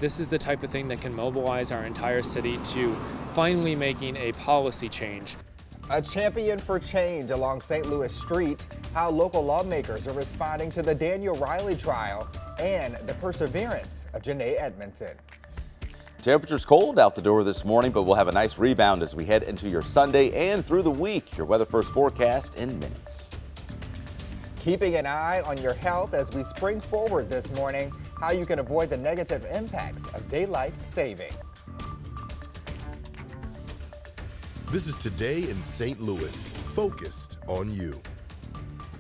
this is the type of thing that can mobilize our entire city to finally making a policy change. A champion for change along St. Louis Street, how local lawmakers are responding to the Daniel Riley trial, and the perseverance of Janae Edmondson. Temperatures cold out the door this morning, but we'll have a nice rebound as we head into your Sunday and through the week. Your Weather First forecast in minutes. Keeping an eye on your health as we spring forward this morning, how you can avoid the negative impacts of daylight saving. This is Today in St. Louis, focused on you.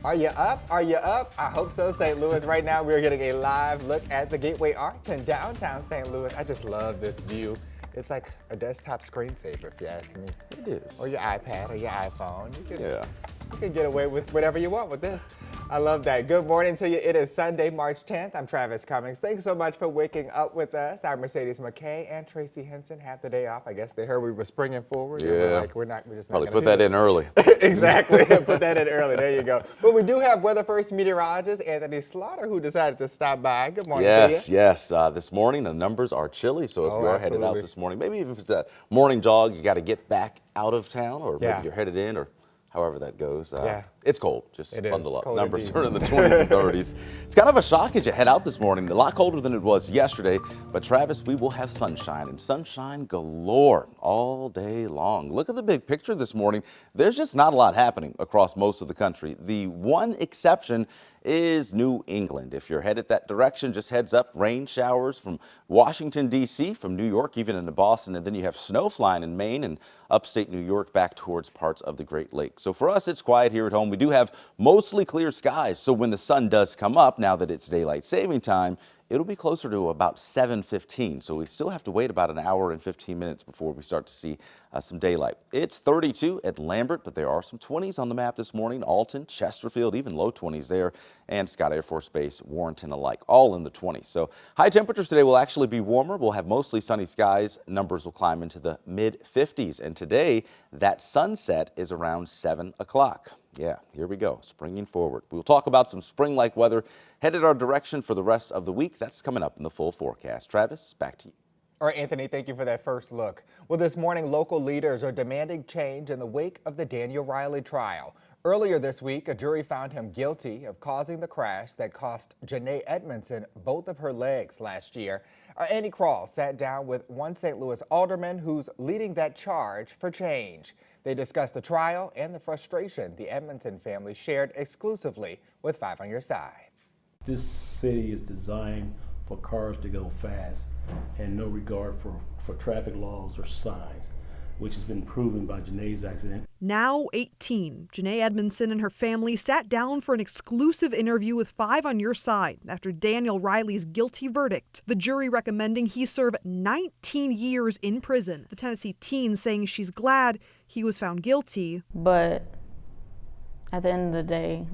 Are you up? Are you up? I hope so, St. Louis. Right now, we're getting a live look at the Gateway Arch in downtown St. Louis. I just love this view. It's like a desktop screensaver, if you ask me. It is. Or your iPad or your iPhone. You can get away with whatever you want with this. I love that. Good morning to you. It is Sunday, March 10th. I'm Travis Cummings. Thanks so much for waking up with us. I'm Mercedes McKay and Tracy Henson have the day off. I guess they heard we were springing forward. Yeah. We're just Probably not put that in early. Exactly. Put that in early. There you go. But we do have Weather First meteorologist Anthony Slaughter who decided to stop by. Good morning to you. Yes. This morning the numbers are chilly, so if you are headed out this morning, maybe even if it's a morning jog, you got to get back out of town, or maybe you're headed in, or however that goes. It's cold. Just bundle up. Numbers are in the 20s and 30s. It's kind of a shock as you head out this morning. A lot colder than it was yesterday. But Travis, we will have sunshine, and sunshine galore all day long. Look at the big picture this morning. There's just not a lot happening across most of the country. The one exception is New England. If you're headed that direction, just heads up, rain showers from Washington, D.C., from New York, even into Boston, and then you have snow flying in Maine and upstate New York back towards parts of the Great Lakes. So for us, it's quiet here at home. We do have mostly clear skies, so when the sun does come up, now that it's daylight saving time, it'll be closer to about 7:15, so we still have to wait about an hour and 15 minutes before we start to see some daylight. It's 32 at Lambert, but there are some 20s on the map this morning. Alton, Chesterfield, even low 20s there, and Scott Air Force Base, Warrenton alike, all in the 20s. So high temperatures today will actually be warmer. We'll have mostly sunny skies. Numbers will climb into the mid-50s, and today that sunset is around 7 o'clock. Yeah, here we go, springing forward. We'll talk about some spring-like weather headed our direction for the rest of the week. That's coming up in the full forecast. Travis, back to you. All right, Anthony, thank you for that first look. Well, this morning, local leaders are demanding change in the wake of the Daniel Riley trial. Earlier this week, a jury found him guilty of causing the crash that cost Janae Edmondson both of her legs last year. Andy Krall sat down with one St. Louis alderman who's leading that charge for change. They discussed the trial and the frustration the Edmondson family shared exclusively with 5 on Your Side. This city is designed for cars to go fast and no regard for traffic laws or signs, which has been proven by Janae's accident. Now 18, Janae Edmondson and her family sat down for an exclusive interview with 5 on Your Side after Daniel Riley's guilty verdict. The jury recommending he serve 19 years in prison. The Tennessee teen saying she's glad he was found guilty. But at the end of the day,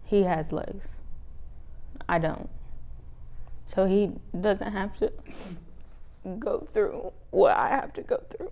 he has legs. I don't. So he doesn't have to go through what I have to go through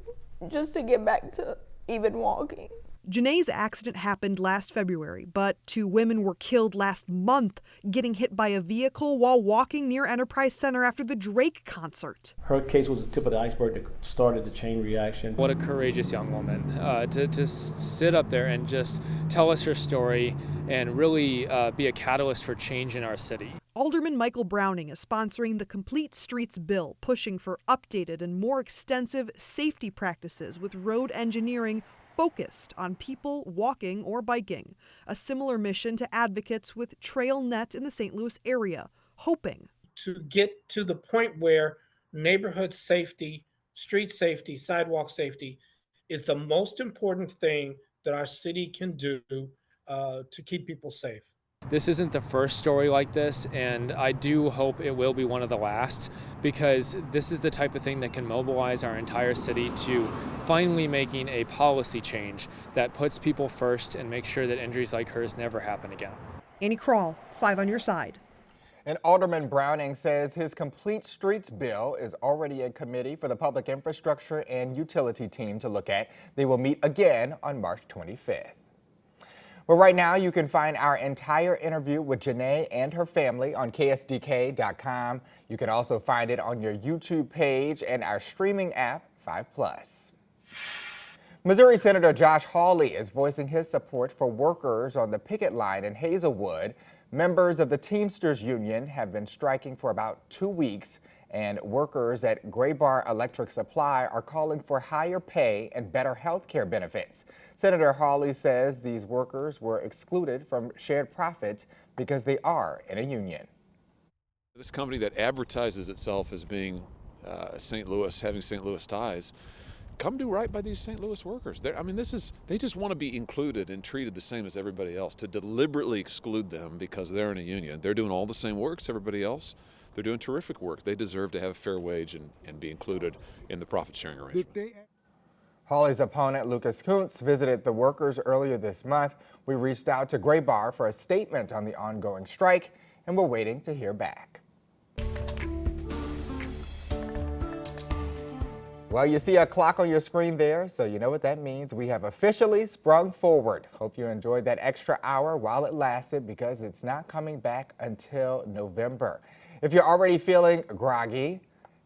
just to get back to even walking. Janae's accident happened last February, but 2 women were killed last month getting hit by a vehicle while walking near Enterprise Center after the Drake concert. Her case was the tip of the iceberg that started the chain reaction. What a courageous young woman to sit up there and just tell us her story and really be a catalyst for change in our city. Alderman Michael Browning is sponsoring the Complete Streets bill, pushing for updated and more extensive safety practices with road engineering focused on people walking or biking. A similar mission to advocates with TrailNet in the St. Louis area, hoping to get to the point where neighborhood safety, street safety, sidewalk safety is the most important thing that our city can do to keep people safe. This isn't the first story like this, and I do hope it will be one of the last, because this is the type of thing that can mobilize our entire city to finally making a policy change that puts people first and makes sure that injuries like hers never happen again. Andy Krall, 5 on Your Side. And Alderman Browning says his Complete Streets bill is already in committee for the Public Infrastructure and Utility team to look at. They will meet again on March 25th. Well, right now you can find our entire interview with Janae and her family on ksdk.com. You can also find it on your YouTube page and our streaming app, 5+. Missouri Senator Josh Hawley is voicing his support for workers on the picket line in Hazelwood. Members of the Teamsters Union have been striking for about 2 weeks, and workers at Gray Bar Electric Supply are calling for higher pay and better health care benefits. Senator Hawley says these workers were excluded from shared profits because they are in a union. This company that advertises itself as being St. Louis, having St. Louis ties, come do right by these St. Louis workers. They just want to be included and treated the same as everybody else. To deliberately exclude them because they're in a union, they're doing all the same work as everybody else. They're doing terrific work. They deserve to have a fair wage and be included in the profit sharing arrangement. Hawley's opponent, Lucas Kuntz, visited the workers earlier this month. We reached out to Gray Bar for a statement on the ongoing strike, and we're waiting to hear back. Well, you see a clock on your screen there, so you know what that means. We have officially sprung forward. Hope you enjoyed that extra hour while it lasted, because it's not coming back until November. If you're already feeling groggy,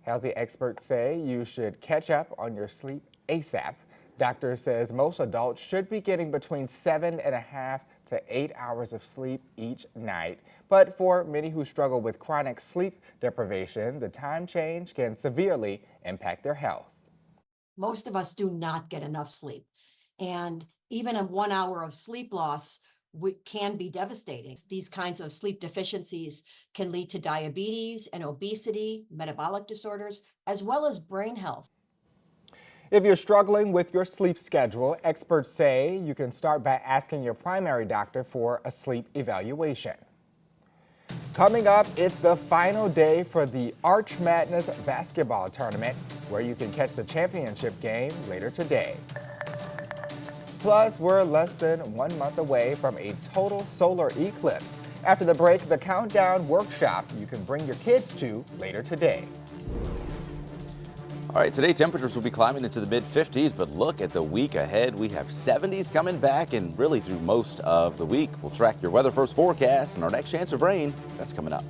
healthy experts say you should catch up on your sleep ASAP. Doctor says most adults should be getting between 7.5 to 8 hours of sleep each night. But for many who struggle with chronic sleep deprivation, the time change can severely impact their health. Most of us do not get enough sleep. And even a 1 hour of sleep loss can be devastating. These kinds of sleep deficiencies can lead to diabetes and obesity, metabolic disorders, as well as brain health. If you're struggling with your sleep schedule, experts say you can start by asking your primary doctor for a sleep evaluation. Coming up, it's the final day for the Arch Madness basketball tournament, where you can catch the championship game later today. Plus, we're less than 1 month away from a total solar eclipse. After the break, the countdown workshop you can bring your kids to later today. All right, today temperatures will be climbing into the mid-50s, but look at the week ahead. We have 70s coming back and really through most of the week. We'll track your weather first forecast and our next chance of rain. That's coming up.